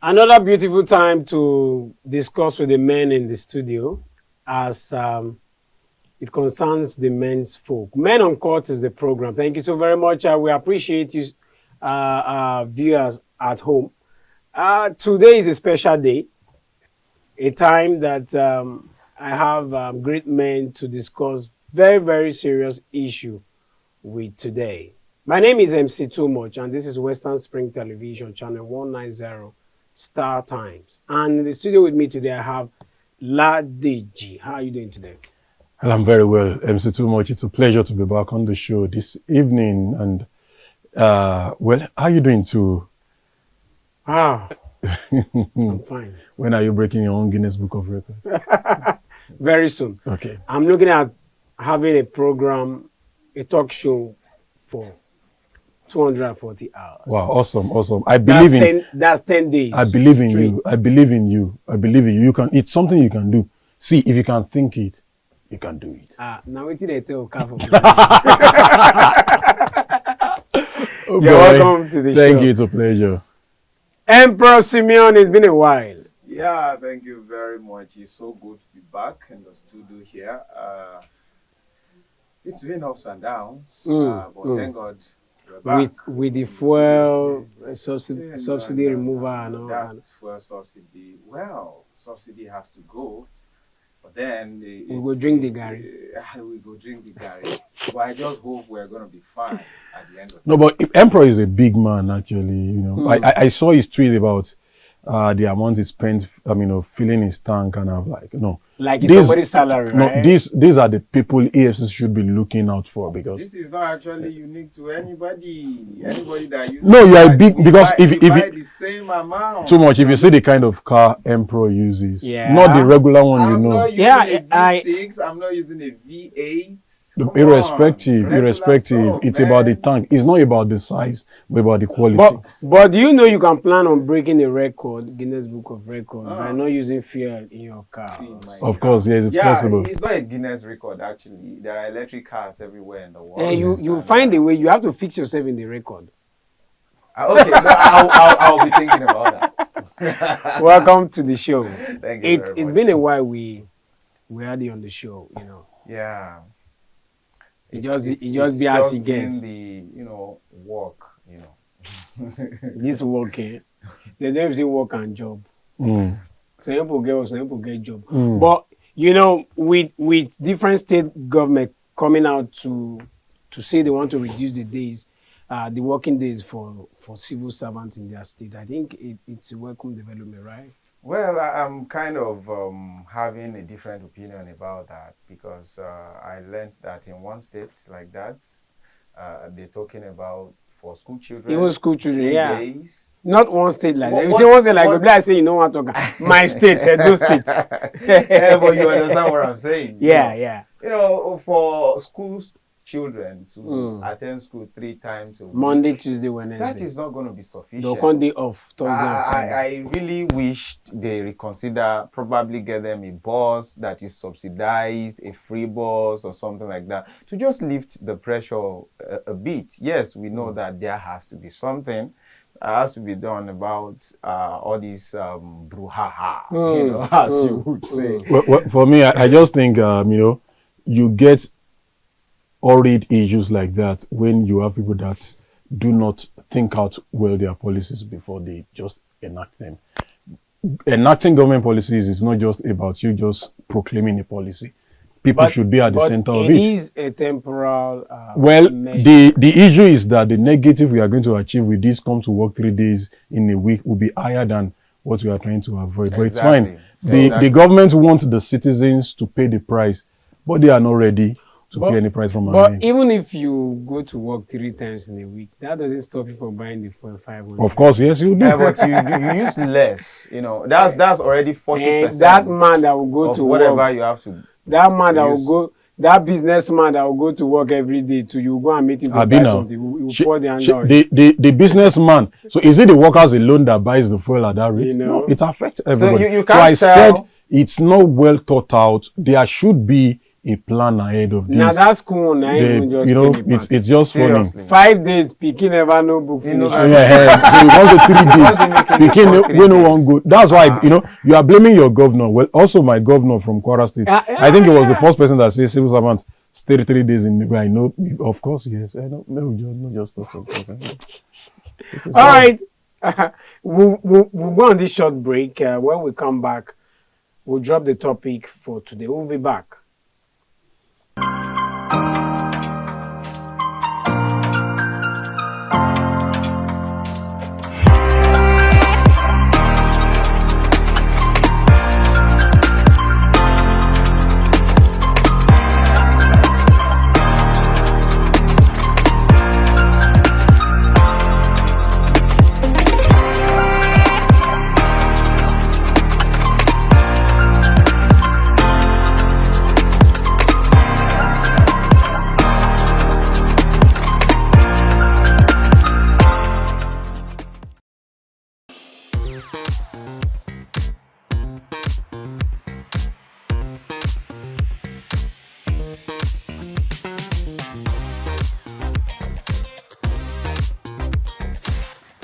Another beautiful time to discuss with the men in the studio as it concerns the men's folk. Men Uncut is the program. Thank you so very much. We appreciate you, viewers at home. Today is a special day, a time that I have great men to discuss very, very serious issue with today. My name is MC Too Much, and this is Western Spring Television, channel 190, Star Times. And in the studio with me today, I have Ladeji. How are you doing today? Well, I'm very well, MC Too Much. It's a pleasure to be back on the show this evening. And, well, how are you doing too? I'm fine. When are you breaking your own Guinness Book of Records? Very soon. Okay. I'm looking at having a program, a talk show for 240 hours. Wow, awesome, awesome. I believe that's 10 days. I believe in you. I believe in you. I believe in you. It's something you can do. See, if you can think it, you can do it. Now wait till they tell You're welcome to the show. Thank you, it's a pleasure. Emperor Simeon, it's been a while. Yeah, thank you very much. It's so good to be back in the studio here. It's been ups and downs, but thank God we're back. With the fuel subsidy removal and all that. That's fuel subsidy. Well, subsidy has to go, but then we go drink the Gary. We go drink the Gary. But I just hope we're gonna be fine at the end of No, but Emperor is a big man, actually. You know, I saw his tweet about the amount he spent, filling his tank, and I'm like, no. Like it's somebody's salary, right? No, these are the people EFCC should be looking out for, because this is not actually unique to anybody. Anybody that uses no, you are big, because if you buy the same amount. Too much. If you see the kind of car Emperor uses, yeah, not the regular one, I'm not using a V6. I'm not using a V8. Irrespective, it's about the tank. It's not about the size, but about the quality. But do you know you can plan on breaking a record, Guinness Book of Records, by not using fuel in your car? Of course, yes, it's possible. It's not a Guinness record, actually. There are electric cars everywhere in the world. And you find a way. You have to fix yourself in the record. Okay, no, I'll be thinking about that. Welcome to the show. Thank you very It's much. been a while we had you on the show, you know. Yeah. It just be as it gets. The work, This working, they don't even say work and job. Some people get job. But with different state government coming out to say they want to reduce the days, the working days for civil servants in their state, I think it's a welcome development, right? Well, I'm kind of having a different opinion about that, because I learned that in one state like that, they're talking about for school children. Even school children, 3 yeah. days. Not one state like that. You say one state like that, I say you know what I'm talking. My state, Edo State. Yeah, but you understand what I'm saying. Yeah. For schools children to attend school 3 times a week. Monday, Tuesday, Wednesday. That is not going to be sufficient. They'll come day off Thursday and Friday. I really wished they reconsider, probably get them a bus that is subsidized, a free bus or something like that, to just lift the pressure a bit. Yes, we know that there has to be something has to be done about all these brouhaha, as you would say. Well, for me, I just think, you get horrid issues like that when you have people that do not think out well their policies before they just enact them. Enacting government policies is not just about you just proclaiming a policy. People should be at the center of it. It is a temporal measure. The issue is that the negative we are going to achieve with this come to work 3 days in a week will be higher than what we are trying to avoid. But it's fine. The government wants the citizens to pay the price, but they are not ready to pay any price from our end. But even if you go to work 3 times in a week, that doesn't stop you from buying the fuel 500. Of course, yes, you do. Yeah, but you use less. That's already 40%. That man that will go to whatever work, you have to. That man that will go. That businessman that will go to work every day to you go and meet him to buy something. He will pour the hand out. The businessman. So is it the workers alone that buys the fuel at that rate? No, it affects everybody. So you can't said it's not well thought out. There should be a plan ahead of Now this. that's cool. Now even just You know, pay the pass. it's just funny. Seriously. 5 days, Pikin never no book finish. Yeah, so once the 3 days, What's he making you it can for 3 we no days? one go. That's why you are blaming your governor. Well, also my governor from Kwara State. I think he was the first person that said civil servants stay 3 days in the. I know, of course, yes. I know. No, just of course. All right. We'll go on this short break. When we come back, we'll drop the topic for today. We'll be back.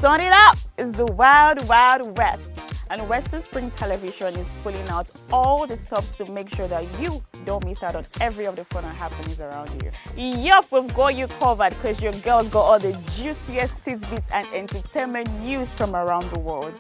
Turn it up! It's the Wild Wild West, and Western Spring Television is pulling out all the stops to make sure that you don't miss out on every of the fun and happenings around you. Yup, we've got you covered because your girls got all the juiciest tidbits and entertainment news from around the world.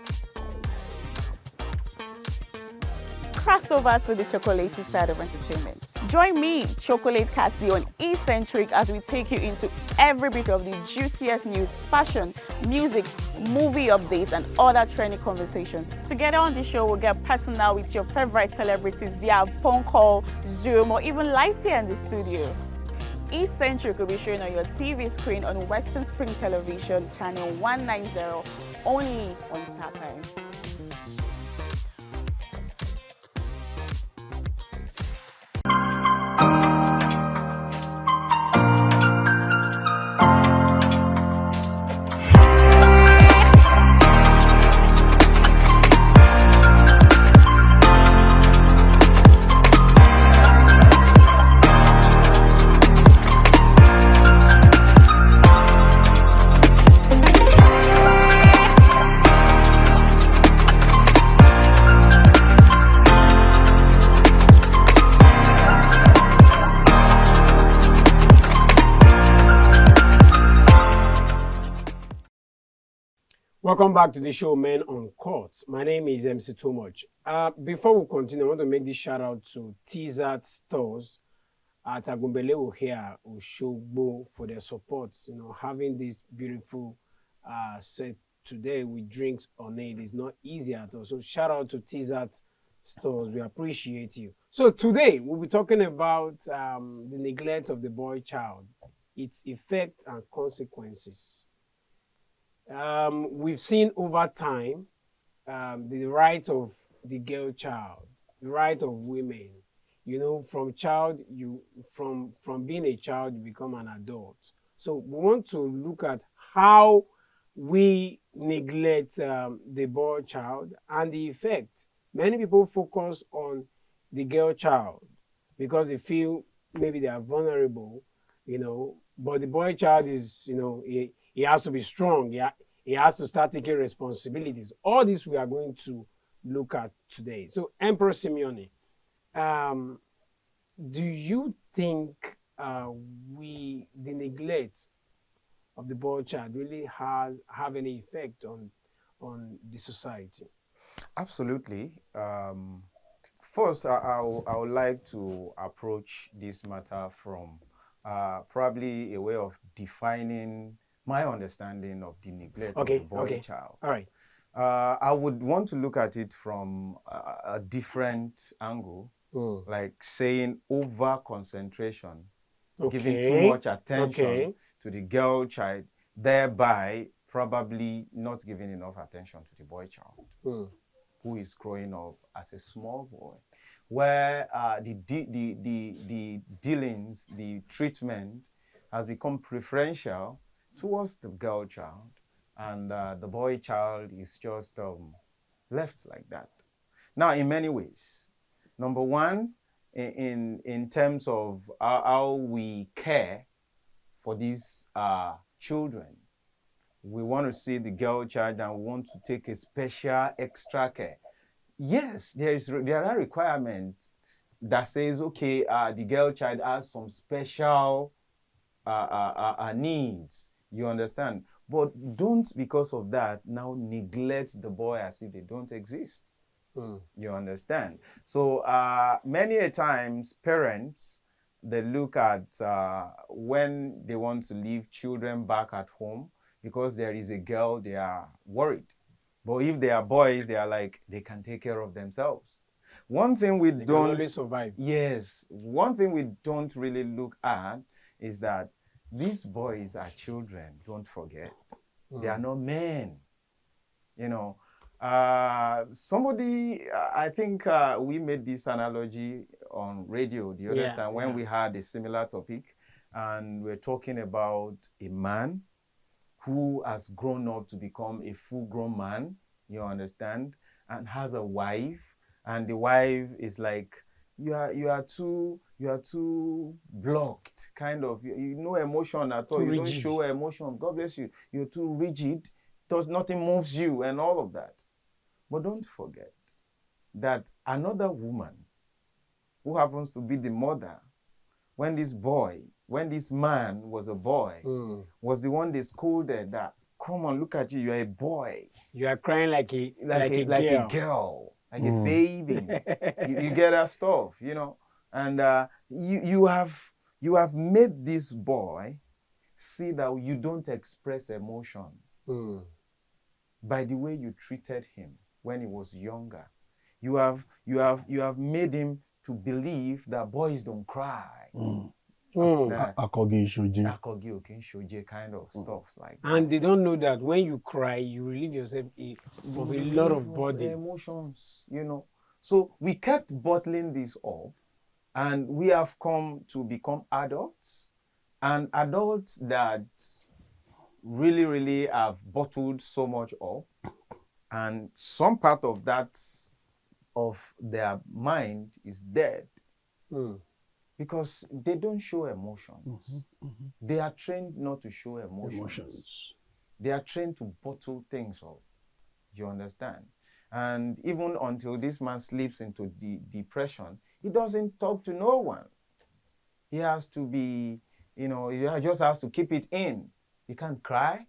Cross over to the chocolatey side of entertainment. Join me, Chocolate Cassie, on Eccentric as we take you into every bit of the juiciest news, fashion, music, movie updates, and other trending conversations. Together on the show, we'll get personal with your favorite celebrities via phone call, Zoom, or even live here in the studio. Eccentric will be shown on your TV screen on Western Spring Television, channel 190, only on Star Times. Welcome back to the show, Men Uncut. My name is MC Too Much. Before we continue, I want to make this shout out to T-Zat Stores at Agumbelewo here, Oshogbo, for their support. Having this beautiful set today with drinks on it is not easy at all. So shout out to T-Zat Stores. We appreciate you. So today we'll be talking about the neglect of the boy child, its effect and consequences. We've seen over time the right of the girl child, the right of women. From being a child, you become an adult. So we want to look at how we neglect the boy child and the effect. Many people focus on the girl child because they feel maybe they are vulnerable, but the boy child is, he has to be strong. He has to start taking responsibilities. All this we are going to look at today. So, Emperor Simeone, do you think the neglect of the boy child really have any effect on the society? Absolutely. First, I would like to approach this matter from probably a way of defining my understanding of the neglect of the boy child. All right. I would want to look at it from a different angle, like saying over concentration, giving too much attention to the girl child, thereby probably not giving enough attention to the boy child, who is growing up as a small boy, where the dealings, the treatment has become preferential towards the girl child, and the boy child is just left like that. Now, in many ways, number one, in terms of how we care for these children. We want to see the girl child and we want to take a special extra care. Yes, there are requirements that says, okay, the girl child has some special needs. You understand? But don't, because of that, now neglect the boy as if they don't exist. You understand? So many a times parents, they look at when they want to leave children back at home, because there is a girl, they are worried. But if they are boys, they are like, they can take care of themselves. One thing we They don't can only survive. Yes, one thing we don't really look at is that these boys are children. Don't forget, they are not men. You know, somebody, I think we made this analogy on radio the other time when we had a similar topic, and we're talking about a man who has grown up to become a full-grown man, you understand, and has a wife, and the wife is like, you are too blocked, kind of, you no emotion at all, Too you rigid. don't show emotion. God bless you. You're too rigid. Nothing moves you, and all of that. But don't forget that another woman who happens to be the mother, when this man was a boy, was the one they scolded that, come on, look at you, you're a boy. You are crying like a girl, like a baby. you get that stuff, you know. And you have made this boy see that you don't express emotion by the way you treated him when he was younger. You have made him to believe that boys don't cry. That Akogi Shoji. Akogi Okinshoje kind of stuff like that. And they don't know that when you cry, you relieve yourself of a lot of The body. emotions, you know. So we kept bottling this up, and we have come to become adults, and adults that really, really have bottled so much up, and some part of that, of their mind is dead. Because they don't show emotions. They are trained not to show emotions. They are trained to bottle things up. You understand? And even until this man slips into depression, he doesn't talk to no one. He has to be, he just has to keep it in. He can't cry,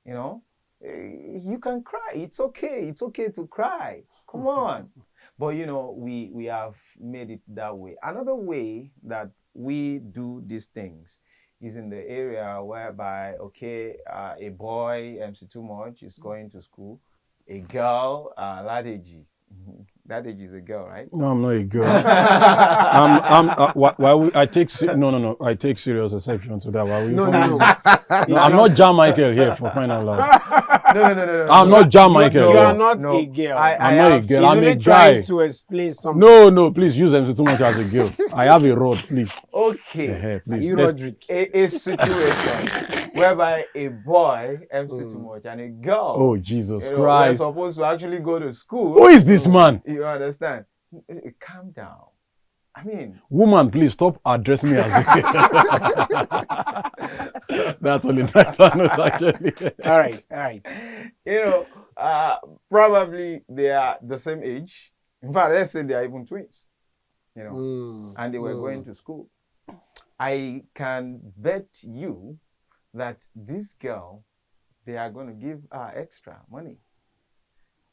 You can cry. It's okay. It's okay to cry. Come on. But, we have made it that way. Another way that we do these things is in the area whereby, a boy, MC Too Much, is going to school. A girl, Ladeji. Ladeji is a girl, right? No, I'm not a girl. I take serious exception to that. No. I'm not John Michael here, for crying out loud. No. I'm not John Michael. You are here. not a girl. I'm not a girl. He's I'm only a guy. trying to explain something. No, please use MC Too Much as a girl. I have a rod, please. Okay. Please. You, Roderick. A situation whereby a boy, MC Too Much, and a girl, Oh, Jesus we're Christ. supposed to actually go to school. Who is this man? You understand? Calm down. I mean, Woman, please stop addressing me as a girl. That's only right, actually. All right. Probably they are the same age. In fact, let's say they are even twins. And they were going to school. I can bet you that this girl, they are going to give her extra money.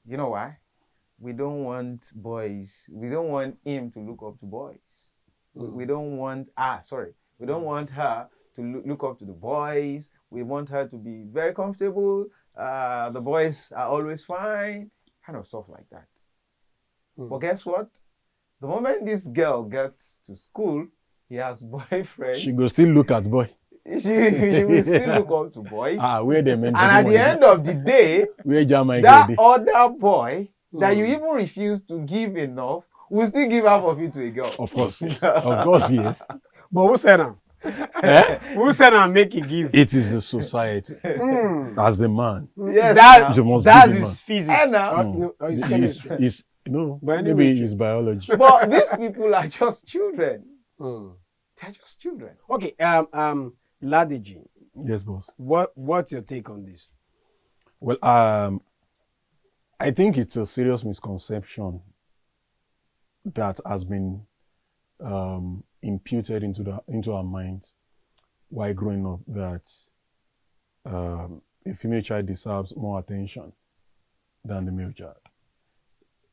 You know why? We don't want boys. We don't want him to look up to boys. We don't want we don't want her to look up to the boys. We want her to be very comfortable. The boys are always fine, kind of stuff like that. But guess what? The moment this girl gets to school, he has boyfriends. She go still look at boy. She will still look up to boys. Where they And at the end of the day, where John Michael that dey? other boy that you even refuse to give enough will still give half of it to a girl. Of course, yes. But who said him? Who said him make it give? It is the society. As the man. Yes, That, You must that's be the his man. physics. And now- No, it's chemistry. No, But maybe anyway, it's biology. But these people are just children. They're just children. Okay, Ladiji, Yes, boss. what's your take on this? Well, I think it's a serious misconception that has been imputed into our minds while growing up that a female child deserves more attention than the male child.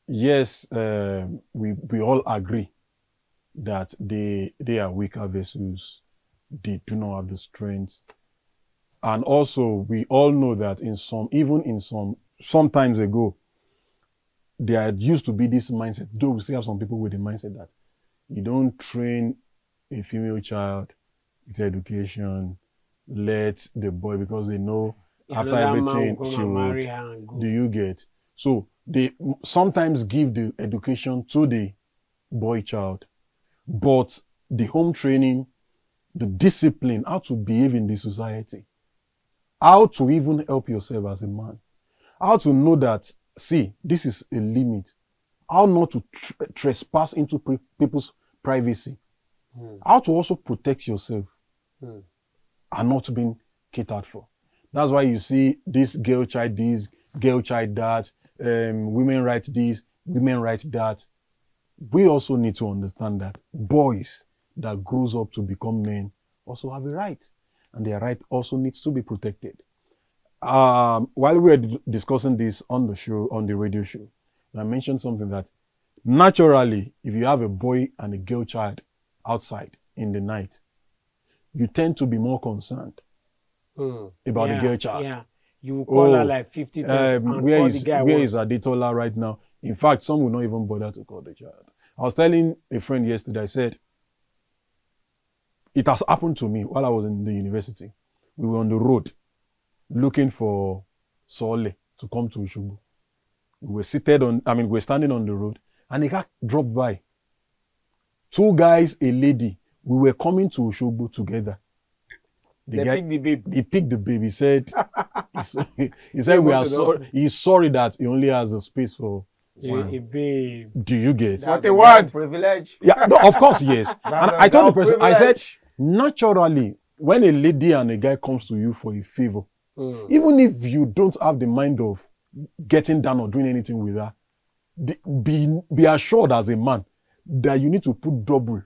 Yes, we all agree that they are weaker vessels. They do not have the strength, and also we all know that sometimes ago, there used to be this mindset. Though we still have some people with the mindset that you don't train a female child with education, let the boy, because they know after Another man everything will come she and marry would. her and go. Do you get? So they sometimes give the education to the boy child, but the home training, the discipline, how to behave in the society, how to even help yourself as a man, how to know that, see, this is a limit, how not to trespass into people's privacy, how to also protect yourself are not being catered for. That's why you see this girl child this, girl child that, women right this, women right that. We also need to understand that boys that grows up to become men also have a right, and their right also needs to be protected. While we were discussing this on the show, on the radio show, I mentioned something that naturally, if you have a boy and a girl child outside in the night, you tend to be more concerned about the girl child. Yeah, you will call her like 50 times and where call is the guy where once. is Adetola right now? In fact, some will not even bother to call the child. I was telling a friend yesterday, I said, it has happened to me while I was in the university. We were on the road looking for Sole to come to Oshobo. We were we were standing on the road, and a guy dropped by. Two guys, a lady. We were coming to Oshobo together. They picked the baby. He picked the baby. He said, he said we are sorry. He's sorry that he only has a space for one. A babe. Do you get? What That's a a word. privilege. Yeah, no, of course, yes. And I told the person, I said, privilege. naturally, when a lady and a guy comes to you for a favor, even if you don't have the mind of getting down or doing anything with her, be assured as a man that you need to put double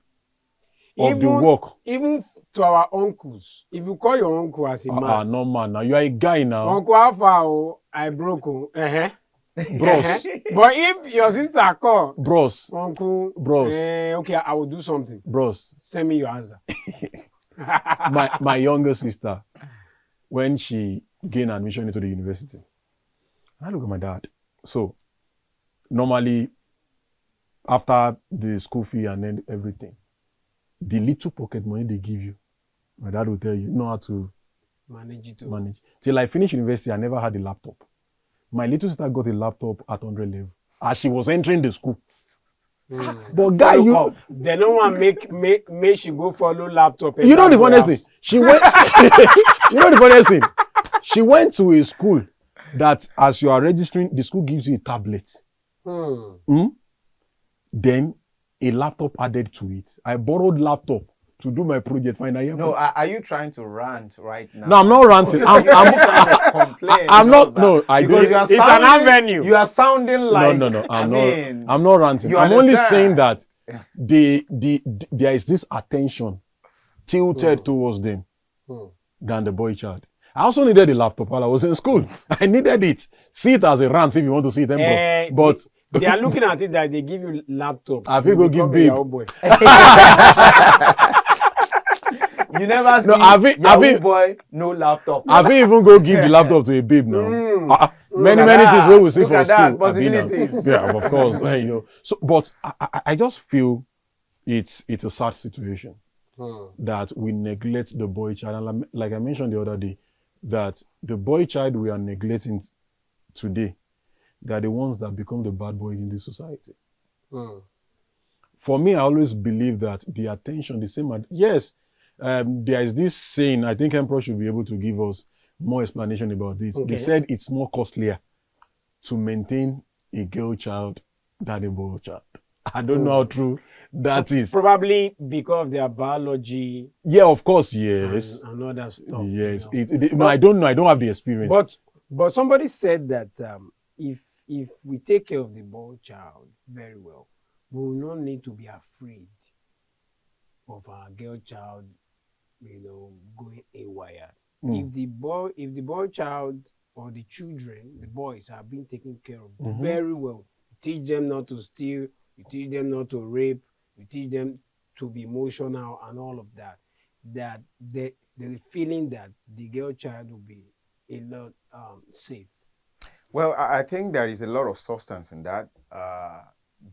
of the work. Even to our uncles, if you call your uncle as a man, No man, now you are a guy now. Uncle Alpha, I broke. Bros, But if your sister call, bros, Uncle, Bros. okay, I will do something. bros. Send me your answer. My younger sister, when she gained admission into the university, I look at my dad. So normally, after the school fee and then everything, the little pocket money they give you, my dad will tell you, know how to Manage it. manage. Till I finished university, I never had a laptop. My little sister got a laptop at 100 level as she was entering the school. But guy, They don't want make she go follow laptop. you know the funniest thing? She went. You know the funniest thing? She went to a school that, as you are registering, the school gives you a tablet. Then a laptop added to it. I borrowed laptop to do my project final year. No, are you trying to rant right now? No, I'm not ranting. I'm complain. I'm not. No, I Because don't. you are It's an sounding- avenue. You are sounding like. No. I'm I'm not ranting. you I'm only saying understand. that there is this attention tilted towards them than the boy child. I also needed a laptop while I was in school. I needed it. See it as a rant if you want to see it, but they are looking at it that they give you laptop. I think You go give become a babe. Yahoo boy. You never see have Yahoo you- boy, no laptop. Have you even go give the laptop to a babe now? Many Look at that. things we will see Look for at that. school. Abi now. Possibilities. Yeah, of course. You know. So, but I just feel it's a sad situation that we neglect the boy child. And like I mentioned the other day, that the boy child we are neglecting today, they are the ones that become the bad boys in this society. For me, I always believe that the attention, the same. Yes, there is this saying. I think Emperor should be able to give us more explanation about this. Okay. They said it's more costlier to maintain a girl child than a boy child. I don't know how true that is. Probably because of their biology Yeah, of course, yes. and other stuff. Yes. You know. No, I don't know. I don't have the experience. But somebody said that if we take care of the boy child very well, we will not need to be afraid of our girl child, going haywire. If the boy child or the children, the boys are being taken care of very well, you teach them not to steal, you teach them not to rape, you teach them to be emotional and all of that, that the feeling that the girl child will be a lot safe. Well, I think there is a lot of substance in that.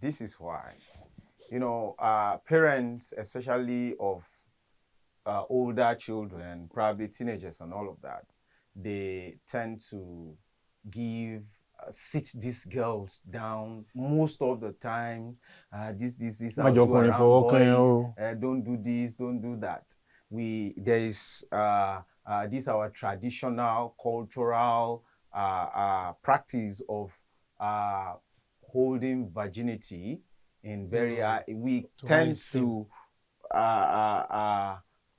This is why, parents, especially of older children, probably teenagers and all of that, they tend to sit these girls down most of the time. This how do around boys. Don't do this, don't do that. There is this our traditional cultural practice of holding virginity in very we tend to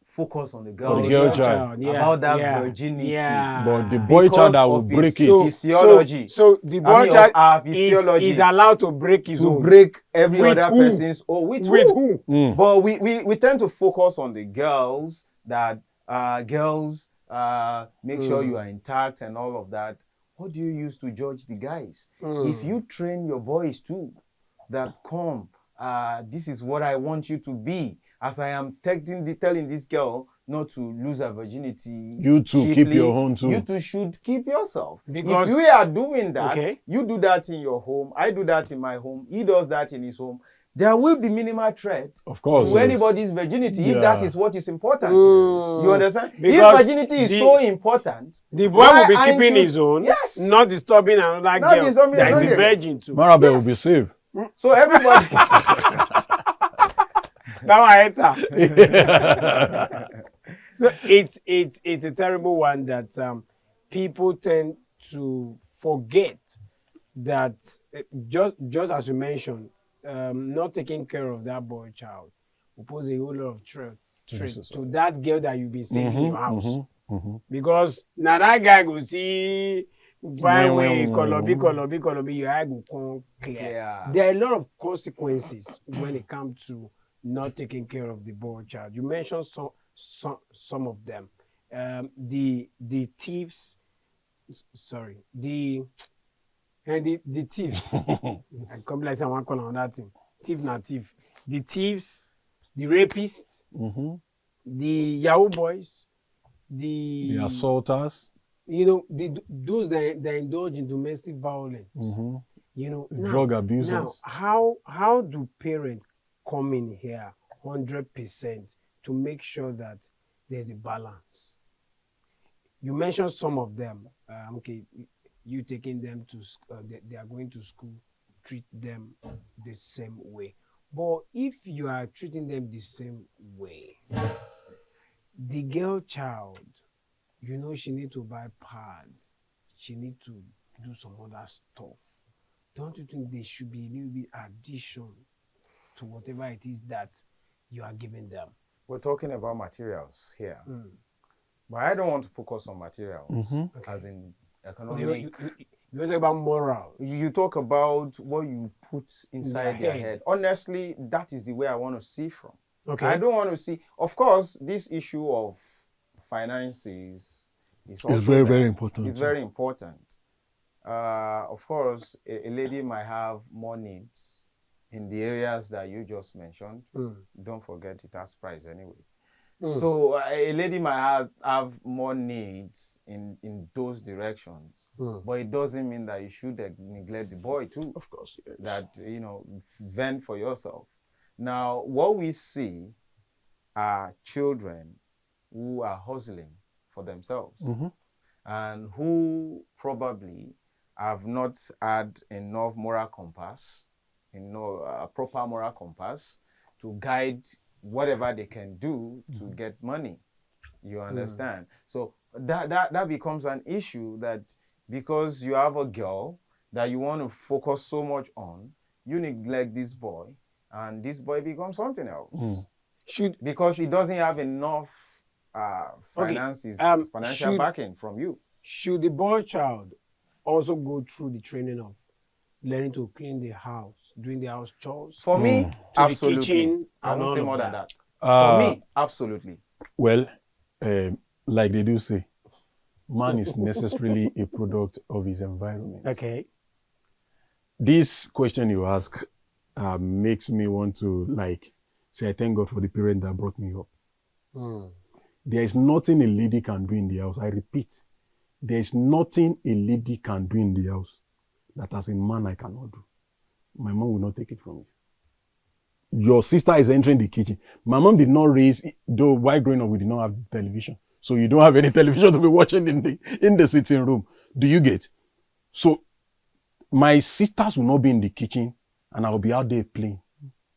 focus on the girl, child. about that virginity. Yeah. But the boy child that will break it. Physiology. So the boy child our physiology is allowed to break his own. break every With other who? person's or with who? But we tend to focus on the girls that girls make sure you are intact and all of that. What do you use to judge the guys? If you train your boys too, that come, this is what I want you to be. As I am telling this girl not to lose her virginity. You too, cheaply, keep your own too. You too should keep yourself. Because if we are doing that, okay, you do that in your home, I do that in my home, he does that in his home. There will be minimal threat of course, to anybody's virginity if that is what is important. You understand? Because if virginity is so important, the boy will be keeping his own, not disturbing another girl that is a virgin too. Marabel will be safe. So everybody. So it's a terrible one that people tend to forget that just as you mentioned, not taking care of that boy child will pose a whole lot of threat to that girl that you've been seeing in your house. Because now that guy go see fine way, Kolobi, your eye will come clear. Yeah. There are a lot of consequences when it comes to not taking care of the boy child. You mentioned some of them. The thieves, the thieves. I come like someone call on that thing. Thief not thief. The thieves, the rapists, the Yahoo boys, the assaulters. Those that indulge in domestic violence. Drug abusers. Now, how do parents come in here 100% to make sure that there's a balance? You mentioned some of them. Okay, you taking them to they are going to school, treat them the same way. But if you are treating them the same way, the girl child, she need to buy pads, she need to do some other stuff. Don't you think there should be a little bit addition to whatever it is that you are giving them? We're talking about materials here. But I don't want to focus on materials as in economic. You talk about moral. You talk about what you put inside their head. Honestly, that is the way I want to see from. Okay. I don't want to see. Of course, this issue of finances is very, very important. It's very important. Of course, a lady might have more needs in the areas that you just mentioned. Don't forget it has price anyway. So a lady might have more needs in those directions, but it doesn't mean that you should neglect the boy too. Of course, yes. That vent for yourself. Now, what we see are children who are hustling for themselves and who probably have not had enough moral compass, a proper moral compass to guide whatever they can do to get money. You understand? So that becomes an issue, that because you have a girl that you want to focus so much on, you neglect this boy, and this boy becomes something else. Because he doesn't have enough finances, financial backing from you. Should the boy child also go through the training of learning to clean the house, doing the house chores? For me, absolutely. The kitchen, I won't and say all more of than that. that. For me, absolutely. Well, like they do say, man is necessarily a product of his environment. Okay. This question you ask makes me want to say, I thank God for the parent that brought me up. There is nothing a lady can do in the house. I repeat, there is nothing a lady can do in the house that as a man I cannot do. My mom will not take it from you. Your sister is entering the kitchen. My mom did not raise, though while growing up we did not have television. So you don't have any television to be watching in the sitting room. Do you get? So my sisters will not be in the kitchen and I'll be out there playing.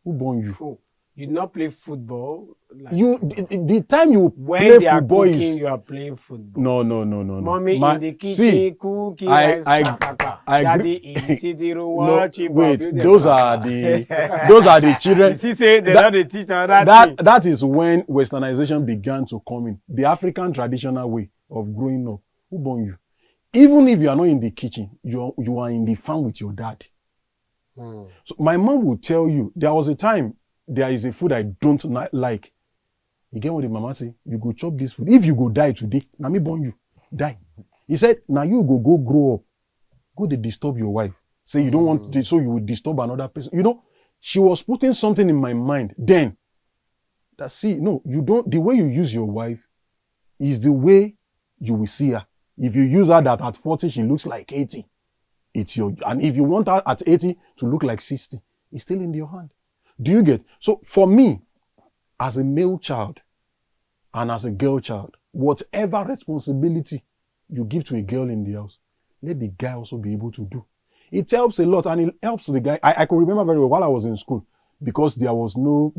Who born you? Oh, you did not play football? The time you when play they are football cooking, is... you are playing football. No. Mommy in the kitchen, cooking, daddy in the sitting room, watching. Wait, those are the children. You see, say they don't teach that. That is when westernization began to come in. The African traditional way of growing up. Who born you? Even if you are not in the kitchen, you are in the farm with your dad. So my mom will tell you, there was a time, there is a food I don't like. You get what the mama say? You go chop this food. If you go die today, now me born you. Die. He said, now you go grow up. Go to disturb your wife. Say you don't want to, so you will disturb another person. You know, she was putting something in my mind then. That the way you use your wife is the way you will see her. If you use her that at 40, she looks like 80. And if you want her at 80 to look like 60, it's still in your hand. Do you get? So for me, as a male child and as a girl child, whatever responsibility you give to a girl in the house, let the guy also be able to do. It helps a lot, and it helps the guy. I can remember very well while I was in school, because there was no,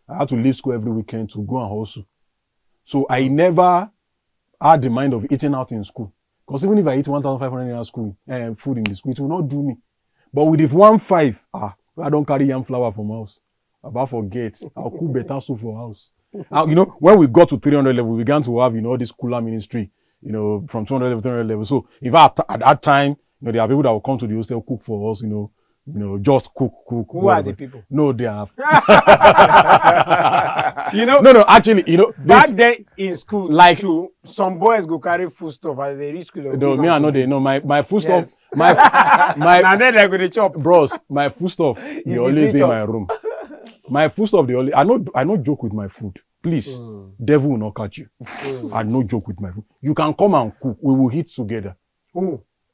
I had to leave school every weekend to go and hustle. So I never had the mind of eating out in school. Because even if I eat 1,500 in school, food in the school, it will not do me. But with the 1,500, I don't carry yam flour from house. About forget, I'll cook better soup for house. When we got to 300 level, we began to have, this cooler ministry, from 200 level to 300 level. So if at that time, there are people that will come to the hostel, cook for us, just cook. Who whatever. are the people? No, they are. No, actually, back then in school, too, some boys go carry food stuff as they reach school. No, me, I know they know. My food stuff, Yes. my and then they go to chop. bros, my food stuff, they always be in my room. My food stuff, I no joke with my food. Please, devil will not catch you. I no joke with my food. You can come and cook. We will eat together.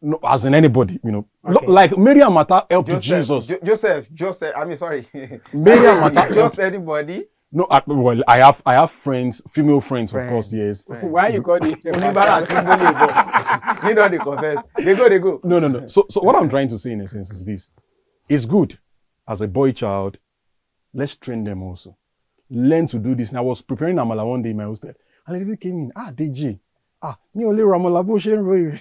No, as in anybody, Okay. Like Mary and Martha helped Jesus. Joseph, I mean, sorry. Mary and Martha. Just anybody. No, I have friends, female friends, of course, yes. Why you call it? Onibara and Timbole. You know they confess. They go. No. So what I'm trying to say in a sense is this. It's good as a boy child. Let's train them also. Learn to do this. And I was preparing Amala one day in my hostel. And a lady came in. DJ. Me only Ramala Boshe.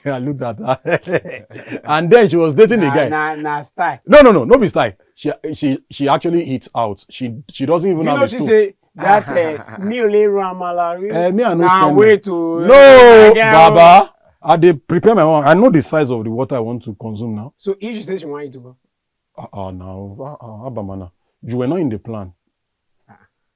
I looked at her. And then she was dating a guy. Nah, style. No be style. She actually eats out. She doesn't even have a stove. You say that me only Ramala. Me I know now send way them. to No, Baba. I dey prepare my one. I know the size of the water I want to consume now. So if she says she want you to go. Abamana. You were not in the plan.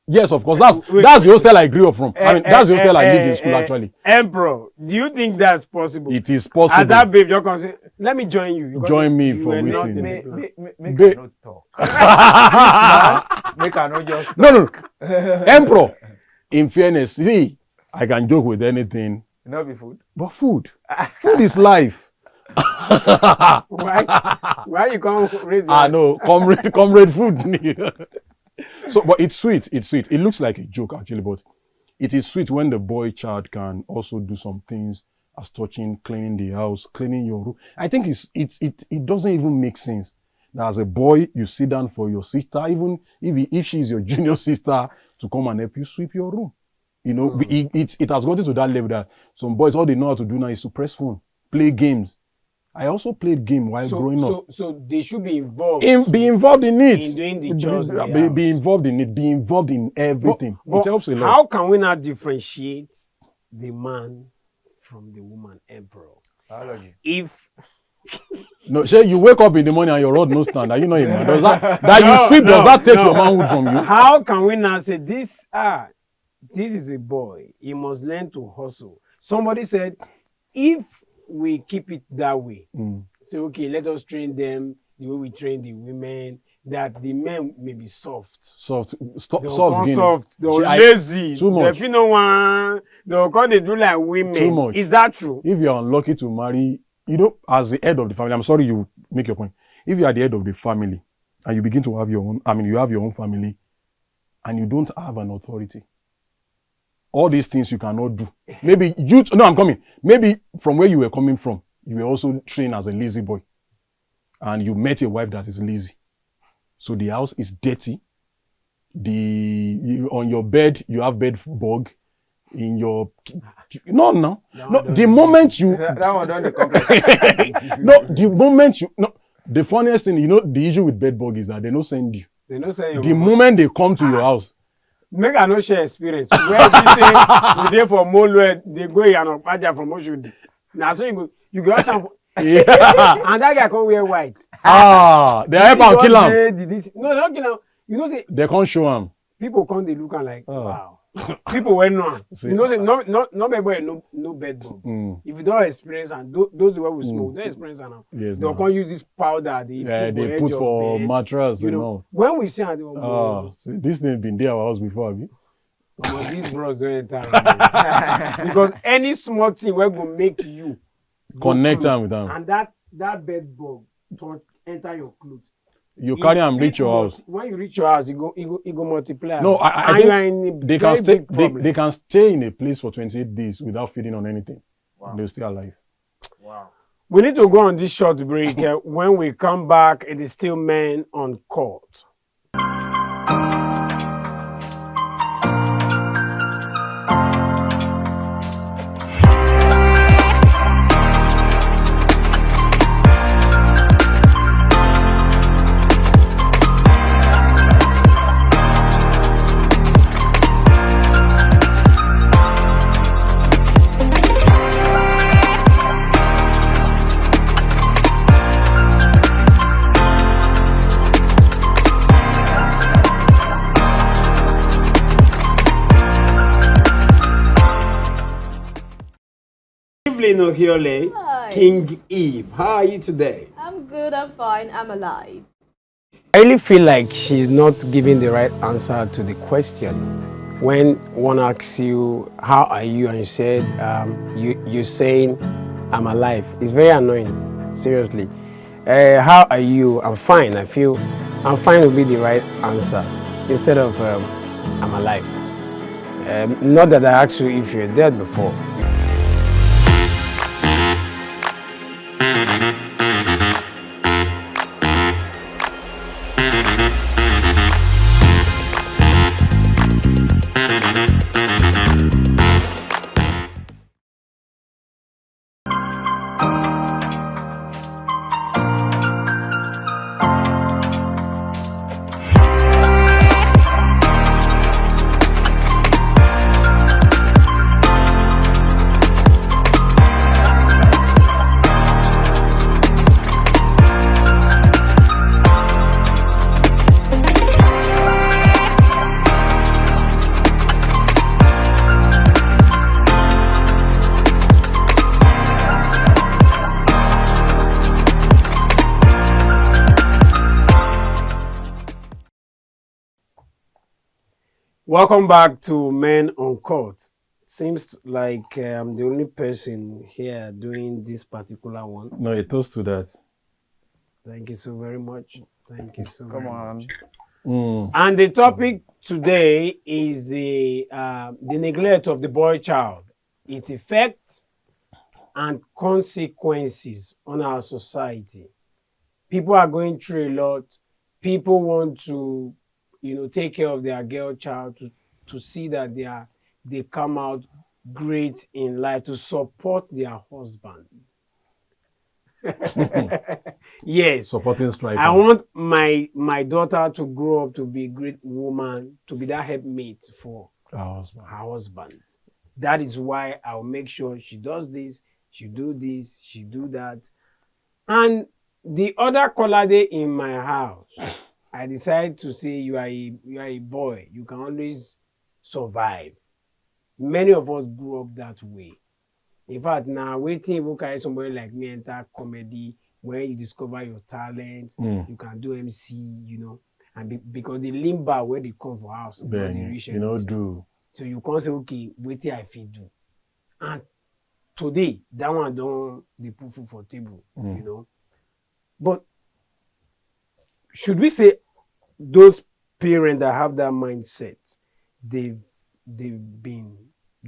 Yes, of course. That's the hostel I grew up from. That's the hostel I lived in school, actually. Emperor, do you think that's possible? It is possible. As that babe, you're going to say, let me join you. Join me you for were not waiting. in the plan. Make I not talk. Make I not just talk. No. Emperor, in fairness, see, I can joke with anything. Not be food. But food is life. Why you can't raise your know, comrade food. So, but it's sweet. It looks like a joke actually, but it is sweet when the boy child can also do some things as touching, cleaning the house, cleaning your room. I think it doesn't even make sense. Now, as a boy, you sit down for your sister, even if she's your junior sister, to come and help you sweep your room. It has gotten to that level that some boys, all they know how to do now is to press phone, play games, I also played game while growing up. So they should be involved. Be involved in it. In doing the chores. Be involved in it. Be involved in everything. But it helps a lot. How can we not differentiate the man from the woman emperor? Biology. If no, say you wake up in the morning and your rod no stand. Are you not a man? Does that you sweep? Does that take your manhood from you? How can we not say this? This is a boy. He must learn to hustle. Somebody said, if we keep it that way, say okay, let us train them the way we train the women. That the men may be soft. Soft. They're lazy. Too much. They no one. They'll call they do like women. Too much. Is that true? If you're unlucky to marry, as the head of the family, I'm sorry you make your point. If you are the head of the family and you begin to have your own, you have your own family and you don't have an authority, all these things you cannot do. Maybe I'm coming. Maybe from where you were coming from, you were also trained as a lazy boy and you met a wife that is lazy. So the house is dirty. On your bed, you have bed bug. In your no. The moment you that one done the complex. the funniest thing, the issue with bed bug is that they don't send you. They don't send you. The moment they come to your house. Make I no share experience. Where you say you there for Molwe, they go and Opaja from Oshodi. Now so you go some. Yeah. And that guy come wear white. They help and kill him. No, they don't kill him. They can't show him. People come, they look and like, wow. People went on. Say no bed bug. If you don't experience and those who smoke, they experience and now. Yes, they can't use this powder they put for mattress, When we see this thing been there our house before, have you? But these bros don't enter. Because any small thing will go make you connect them with them. And that bed bug to enter your clothes. You carry and reach your house. When you reach your house, it go multiply. No, I think they can stay in a place for 28 days without feeding on anything. Wow. They're still alive. Wow. We need to go on this short break. When we come back, it is still Men Uncut. Nohiole, King Eve. How are you today? I'm good, I'm fine, I'm alive. I really feel like she's not giving the right answer to the question. When one asks you, how are you? And you said, you're saying, I'm alive. It's very annoying, seriously. How are you? I'm fine. I feel I'm fine will be the right answer instead of I'm alive. Not that I asked you if you're dead before. Welcome back to Men Uncut. Seems like I'm the only person here doing this particular one. No, a toast to that. Thank you so very much. Thank you so Come very on. much. And the topic today is the neglect of the boy child, its effects and consequences on our society. People are going through a lot. People want to, take care of their girl child to see that they come out great in life, to support their husband. Yes. Supporting striker. I want my daughter to grow up to be a great woman, to be that helpmate for Our husband. her husband. That is why I'll make sure she does this, she do this, she do that. And the other color day in my house, I decided to say you are a boy. You can always survive. Many of us grew up that way. In fact, now waiting to carry somebody like me enter comedy where you discover your talent, you can do MC, and because the limber where they come for house, not the Then rich you know elite. do. So you can't say, okay, wait I fit do. And today, that one don't they put food for table, But should we say those parents that have that mindset, they've been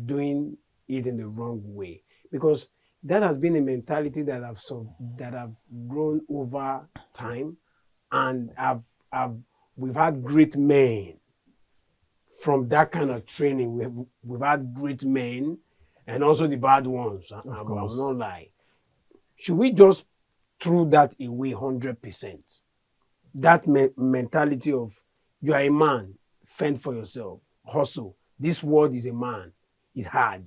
doing it in the wrong way? Because that has been a mentality that have grown over time, and we've had great men from that kind of training. We've had great men, and also the bad ones. I will not lie. Should we just throw that away 100%? That mentality of you are a man, fend for yourself, hustle. This world is a man. It's hard.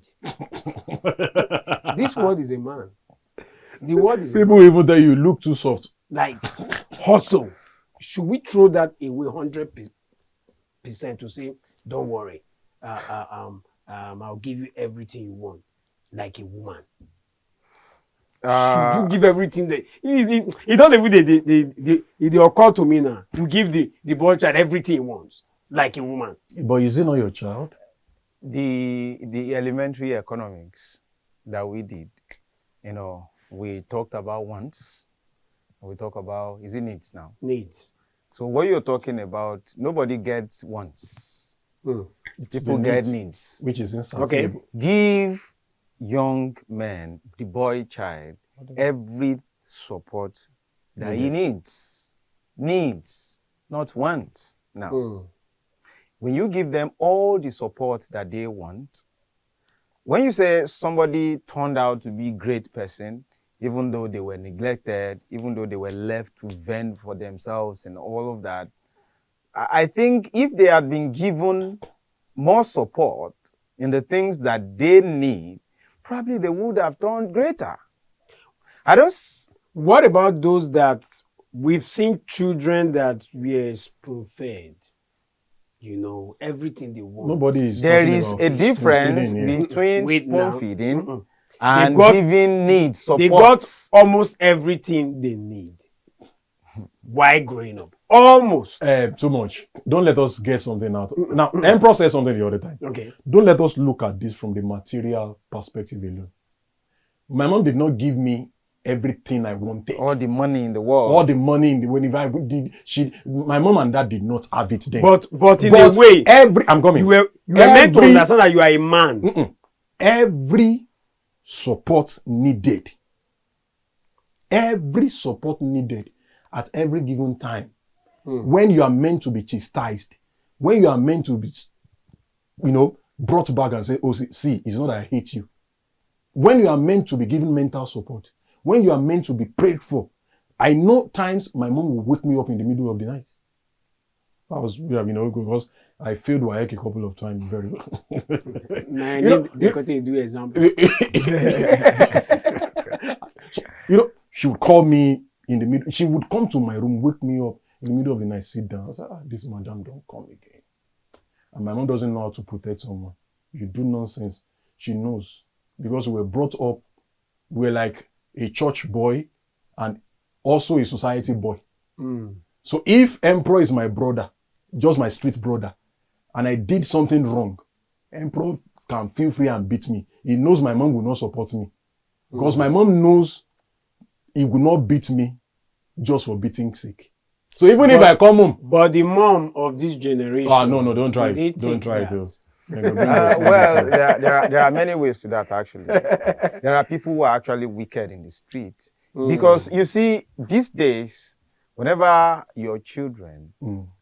This world is a man. The world is People even tell you look too soft. like hustle. Should we throw that away 100% to say, don't worry, I'll give you everything you want, like a woman? Should you give everything that it don't even they occur to me now to give the boy child everything he wants, like a woman? But is it not your child? The elementary economics that we did, we talked about wants, we talk about, is it needs now? Needs. So what you're talking about, nobody gets wants. People get needs. Which is insane. Okay. Give young man, the boy child, every support that he needs. Needs, not wants. Now, when you give them all the support that they want, when you say somebody turned out to be a great person, even though they were neglected, even though they were left to vent for themselves and all of that, I think if they had been given more support in the things that they need, probably they would have done greater. What about those that we've seen children that were spoon-fed? Everything they want. Nobody is. There is a difference between spoon feeding and giving needs support. They got almost everything they need while growing up. Almost. Too much. Don't let us get something out. Now, Emperor said something the other time. Okay. Don't let us look at this from the material perspective alone. My mom did not give me everything I wanted. All the money in the world. All the money in the world. If I did, my mom and dad did not have it then. But in a way, I'm coming. You were meant to understand that you are a man. Every support needed. Every support needed at every given time. When you are meant to be chastised, when you are meant to be, brought back and say, oh, see, it's not that I hate you. When you are meant to be given mental support, when you are meant to be prayed for, I know times my mom will wake me up in the middle of the night. That was, because I failed WAEC a couple of times very well. Do example. She would call me in the middle. She would come to my room, wake me up in the middle of the night, sit down. I said, this madam don't come again. And my mom doesn't know how to protect someone. You do nonsense. She knows. Because we were brought up, we're like a church boy and also a society boy. So if Emperor is my brother, just my street brother, and I did something wrong, Emperor can feel free and beat me. He knows my mom will not support me. Because my mom knows he will not beat me just for beating sake. So even if I come home. But the mom of this generation. No, don't try it. Don't try it though. Well, there are many ways to that actually. There are people who are actually wicked in the street. Because you see, these days, Whenever your children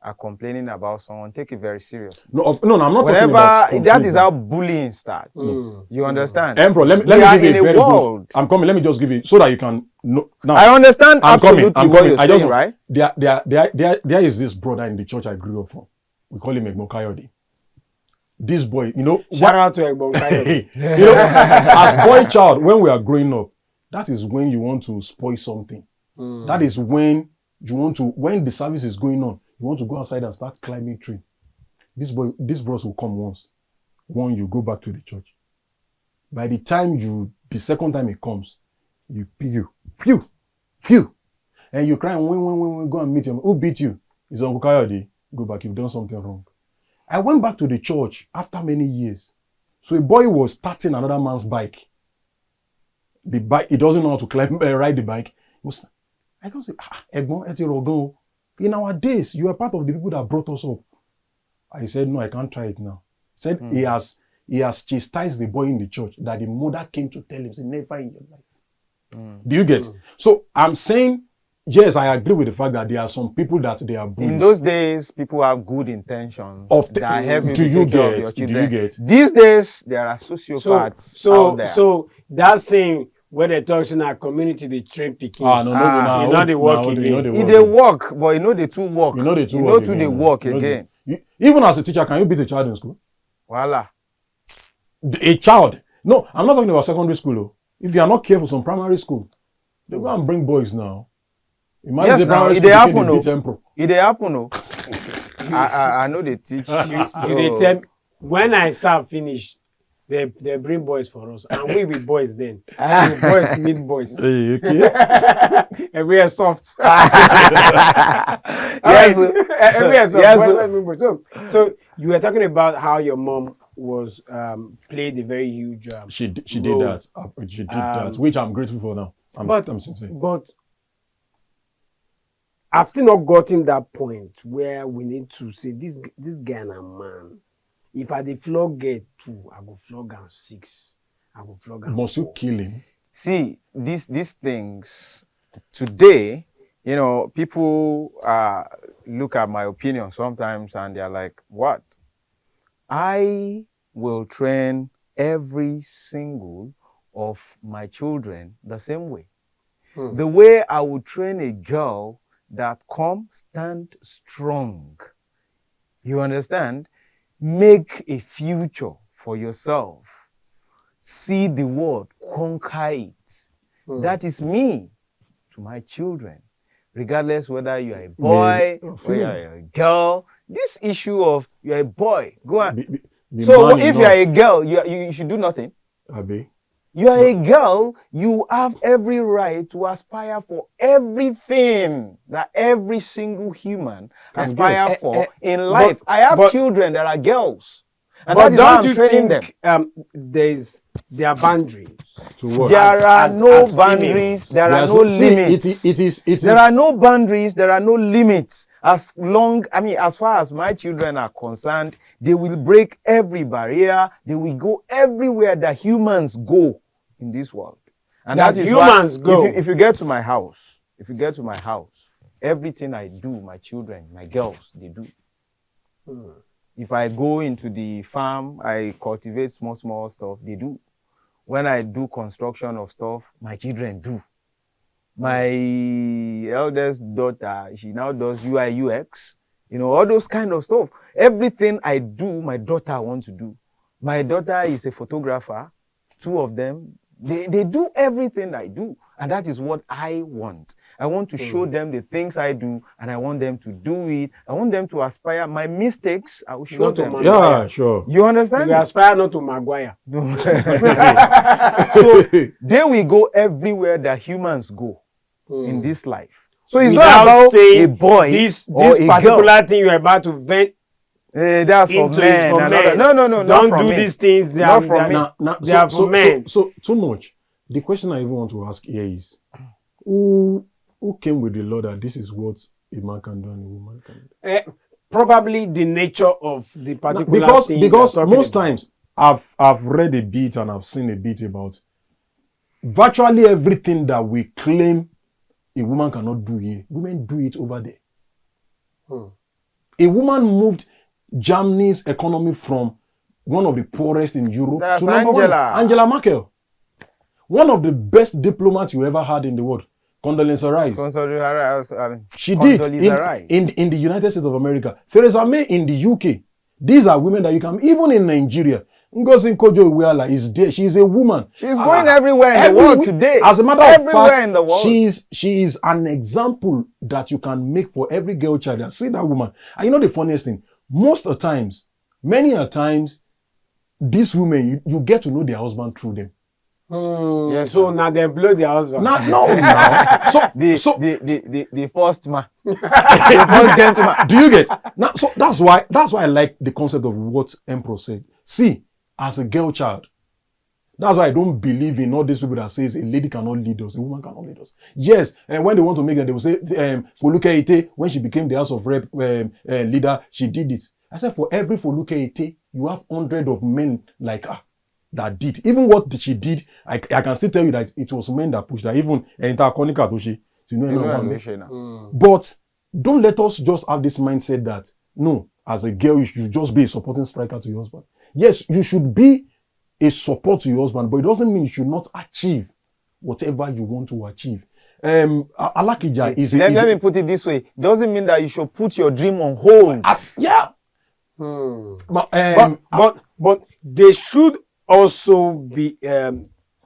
are complaining about someone, take it very seriously. No, I'm not talking Whenever about that is how bullying starts. You understand? Emperor, let We me are give you in a a very world. good. I'm coming. Let me just give you so that you can know. Now, I understand I'm absolutely coming. what you're I saying, just, right? There is this brother in the church I grew up from. We call him Egmo Coyote. This boy, Shout out to Egbon Kayo. as boy child, when we are growing up, that is when you want to spoil something. That is when you want to, when the service is going on, you want to go outside and start climbing tree. This bros will come once. One, you go back to the church. By the time the second time it comes, you phew, and you cry, when, go and meet him. Who beat you? It's Uncle Coyote. Go back, you've done something wrong. I went back to the church after many years. So a boy was starting another man's bike. The bike, he doesn't know how to ride the bike. I don't say, Egbon, Etirogan, in our days, you are part of the people that brought us up. I said, no, I can't try it now. He said he has chastised the boy in the church that the mother came to tell him, say, never in your life. Do you get? So I'm saying, yes, I agree with the fact that there are some people that they are bullies. In those days, people have good intentions that help you to take care of your children. Do you get? These days, there are sociopaths out there. So that saying where they talk in our community, they train picking. No, you know they work again. They work, but they too work. They work again. Even as a teacher, can you beat a child in school? Voila. A child. No, I'm not talking about secondary school. Though. If you are not careful, some primary school, they go and bring boys now. Yes, now, it happen. I know they teach. So. When I serve finish, they bring boys for us, and we with boys then. So boys meet boys. Hey, okay. Every are soft. Yes, Every are soft. yes, So you were talking about how your mom was played a very huge. She did role. that. She did that, which I'm grateful for now. I'm sincere. But I've still not gotten that point where we need to say this guy na man. If I dey flog get 2, I go flog am 6. I go flog am. Must 4. You kill him? See, these things today, people look at my opinion sometimes and they're like, what? I will train every single of my children the same way. The way I would train a girl that stand strong. You understand? Make a future for yourself. See the world, conquer it. That is me to my children. Regardless whether you are a boy or you are a girl. This issue of you're a boy, go on. So if you are a girl, you should do nothing. Abi. You are a girl, you have every right to aspire for everything that every single human aspires for in life. I have children that are girls. And that is why I'm training them. There are boundaries. There are no boundaries, there are no limits. There are no boundaries, there are no limits. As far as my children are concerned, they will break every barrier. They will go everywhere that humans go in this world. And that is humans go. If you get to my house, everything I do, my children, my girls, they do. If I go into the farm, I cultivate small stuff, they do. When I do construction of stuff, my children do. My eldest daughter, she now does UI UX, all those kind of stuff. Everything I do, my daughter wants to do. My daughter is a photographer, 2 of them. They do everything I do. And that is what I want. I want to show them the things I do, and I want them to do it. I want them to aspire. My mistakes, I will show them. Yeah, sure. You understand? You aspire not to Maguire. So they will go everywhere that humans go in this life. So it's not about a boy this or a particular girl. thing you're about to vent. That's for men. No, Don't not from do me. these things. They Not are, from me. They are for men. So too much. The question I even want to ask here is, who came with the law that this is what a man can do and a woman can do? Probably the nature of the particular thing. Because most times I've read a bit and I've seen a bit about virtually everything that we claim a woman cannot do here, women do it over there. Hmm. A woman moved Germany's economy from one of the poorest in Europe That's to number Angela. one. Angela Merkel. One of the best diplomats you ever had in the world. Condoleezza Rice. She did in the United States of America. Theresa May in the UK. These are women that you can, even in Nigeria. Ngozi Nkojo-Iweala is there. She's a woman. She's going everywhere in the world today. As a matter of fact, in the world. she is an example that you can make for every girl child. And see that woman. And you know the funniest thing? Most of the times, many a times, these women, you get to know their husband through them. Yes, so now they blow their husband. Now. So the first man, the first gentleman. Do you get? Now, so that's why I like the concept of what Emperor said. See, as a girl child, that's why I don't believe in all these people that says a lady cannot lead us, a woman cannot lead us. Yes, and when they want to make them, they will say, Foluke Ite, when she became the House of Rep leader, she did it. I said, for every Foluke Ite, you have 100 of men like her that did. Even what she did, I can still tell you that it was men that pushed her. Even but don't let us just have this mindset that, no, as a girl, you should just be a supporting striker to your husband. Yes, you should be a support to your husband, but it doesn't mean you should not achieve whatever you want to achieve. Alakija is... Let me put it this way. Doesn't mean that you should put your dream on hold. Yeah. But they should also be...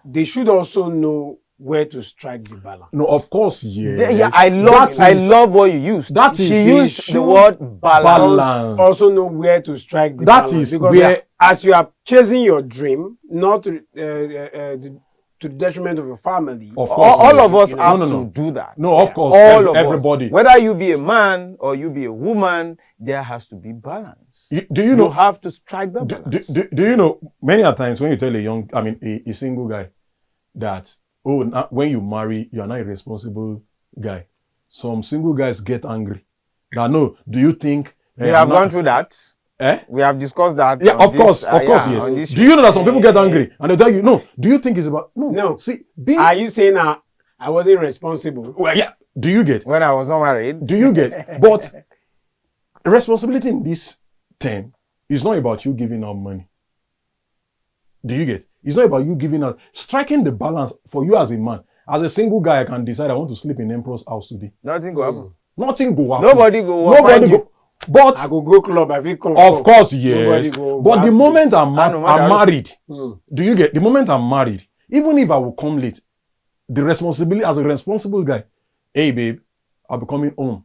they should also know where to strike the balance. No, of course, yes. Yeah, I love what you used. She used the word balance. Also know where to strike the balance. That is because where, as you are chasing your dream, not to the detriment of your family. Of course, all of us have to do that. No, of course, all of everybody. Us. Whether you be a man or you be a woman, there has to be balance. You have to strike the balance. Do you know, many a times when you tell a single guy that, when you marry, you are not a responsible guy. Some single guys get angry. Now, no, do you think... we have gone through that. We have discussed that. Yeah, of course, yes. Do you know that some people get angry and they tell you, no, do you think it's about... No. See, are you saying I wasn't responsible? Well, yeah. Do you get? When I was not married. Do you get? But responsibility in this term is not about you giving out money. Do you get? It's not about you giving out, striking the balance for you as a man. As a single guy, I can decide I want to sleep in Emperor's house today. Nothing go happen. Nothing go happen. Nobody go. But I go club. I feel of course, yes. But the moment I'm married, do you get? The moment I'm married, even if I will come late, the responsibility as a responsible guy, hey babe, I'll be coming home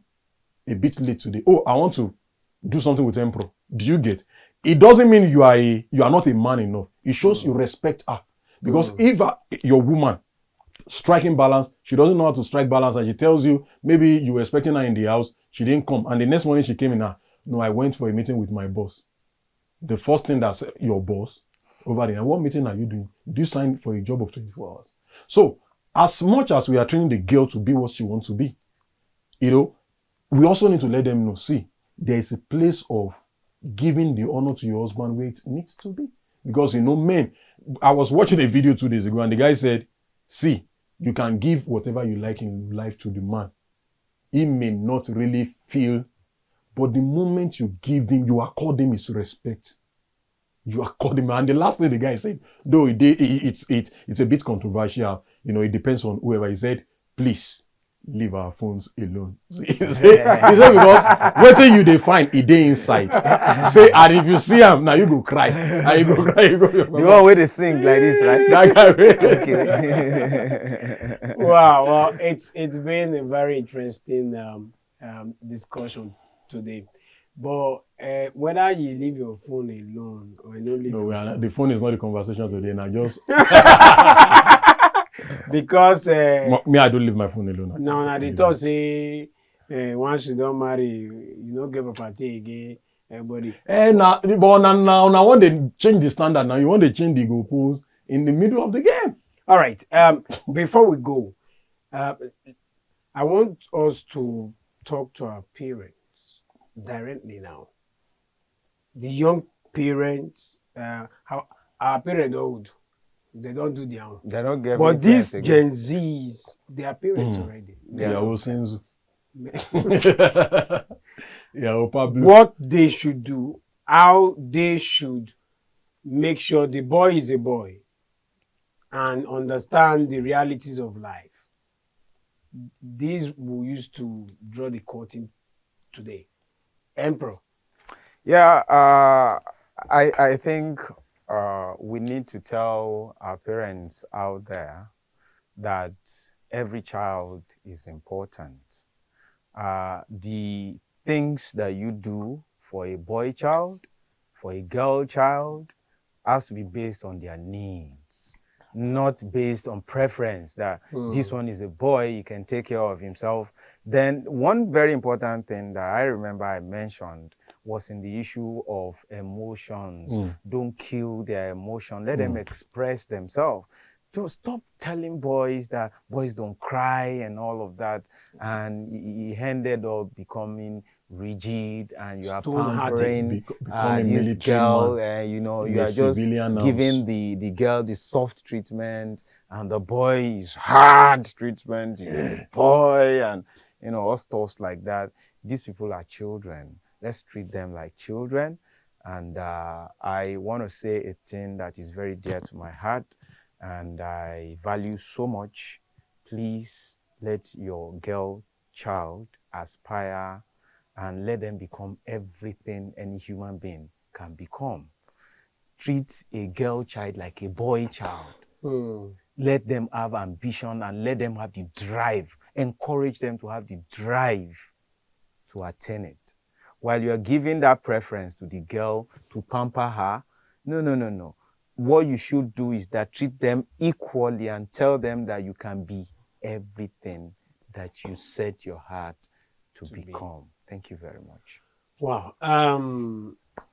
a bit late today. Oh, I want to do something with Emperor. Do you get? It doesn't mean you are not a man enough. It shows you respect her. Because if your woman striking balance, she doesn't know how to strike balance, and she tells you maybe you were expecting her in the house, she didn't come, and the next morning she came in, no, I went for a meeting with my boss. The first thing that's your boss over there, what meeting are you doing? Do you sign for a job of 24 hours? So, as much as we are training the girl to be what she wants to be, we also need to let them know, see, there is a place of giving the honor to your husband where it needs to be. Because, men, I was watching a video 2 days ago and the guy said, see, you can give whatever you like in life to the man. He may not really feel, but the moment you give him, you accord him his respect. You accord him. And the last thing the guy said, though it's a bit controversial, it depends on whoever. He said, please, leave our phones alone. He said because waiting you they find it dey inside. Say, and if you see him now, you go cry. And you go cry. The one way they sing like this, right? That guy. Okay. Wow. Well, it's been a very interesting discussion today. But whether you leave your phone alone or you don't leave the phone is not the conversation today. Now just because me, I don't leave my phone alone. No, they talk say once you don't marry, you don't get property again. Everybody. Now when they change the standard, now you want to change the goalpost in the middle of the game. All right. Before we go, I want us to talk to our parents directly now. The young parents, how our parents old. They don't do their own. They don't get But me these friends again. Gen Zs, they are parents already. Yeah. Yeah, Osinzu. Yeah, Opa Blue. What they should do, how they should make sure the boy is a boy and understand the realities of life. These we used to draw the curtain today. Emperor. Yeah, I think we need to tell our parents out there that every child is important. The things that you do for a boy child, for a girl child, has to be based on their needs, not based on preference that this one is a boy, he can take care of himself. Then one very important thing that I remember I mentioned was in the issue of emotions. Don't kill their emotion. Let them express themselves. To stop telling boys that boys don't cry and all of that. And he ended up becoming rigid, and you are Stone-hearted. pampering Become a this military girl, man and you know, in you a are just civilian giving house. the girl the soft treatment, and the boy is hard treatment. You're a boy, and you know, all stuff like that. These people are children. Let's treat them like children. And I want to say a thing that is very dear to my heart and I value so much. Please let your girl child aspire and let them become everything any human being can become. Treat a girl child like a boy child. Let them have ambition and let them have the drive. Encourage them to have the drive to attain it. While you're giving that preference to the girl to pamper her, no. What you should do is that treat them equally and tell them that you can be everything that you set your heart to become. Thank you very much. Wow.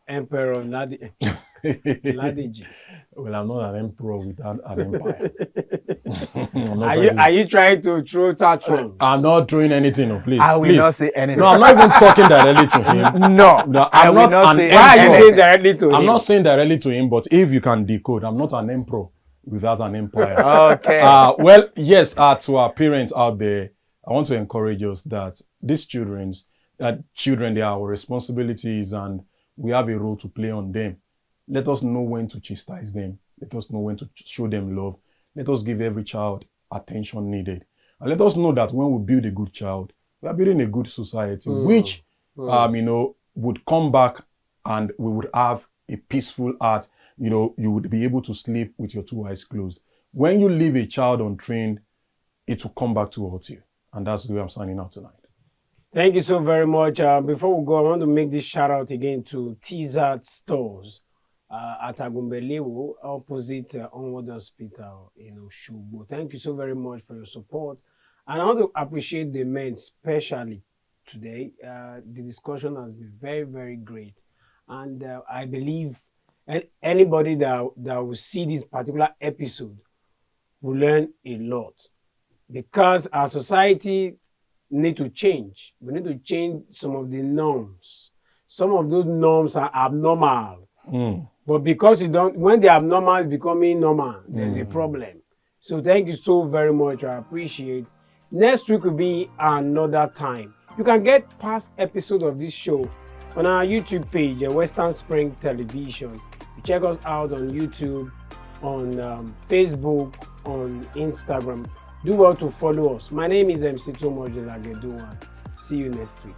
Emperor Ladiji. Well, I'm not an emperor without an empire. Are you trying to throw tantrums? I'm not throwing anything, no, please. I will please. not say anything. No, I'm not even talking directly to him. No, I I'm will not not an say Why are you emperor. saying directly to him? I'm not saying directly to him, but if you can decode, I'm not an emperor without an empire. Okay. Well, yes, to our parents out there, I want to encourage us that these children, they are our responsibilities and we have a role to play on them. Let us know when to chastise them. Let us know when to show them love. Let us give every child attention needed. And let us know that when we build a good child, we are building a good society, which, would come back and we would have a peaceful heart. You know, you would be able to sleep with your two eyes closed. When you leave a child untrained, it will come back to hurt you. And that's the way I'm signing out tonight. Thank you so very much. Before we go, I want to make this shout out again to T-Zart Stores at Agumbelewo, opposite Onward Hospital in Oshogbo. Thank you so very much for your support. And I want to appreciate the men, especially today. The discussion has been very, very great. And I believe anybody that will see this particular episode will learn a lot. Because our society need to change. We need to change some of the norms. Some of those norms are abnormal. But because when the abnormal is becoming normal, there's a problem. So thank you so very much. I appreciate. Next week will be another time. You can get past episodes of this show on our YouTube page, Western Spring Television. You check us out on YouTube, on Facebook, on Instagram. Do well to follow us. My name is MC Tomo Jelageduwa. See you next week.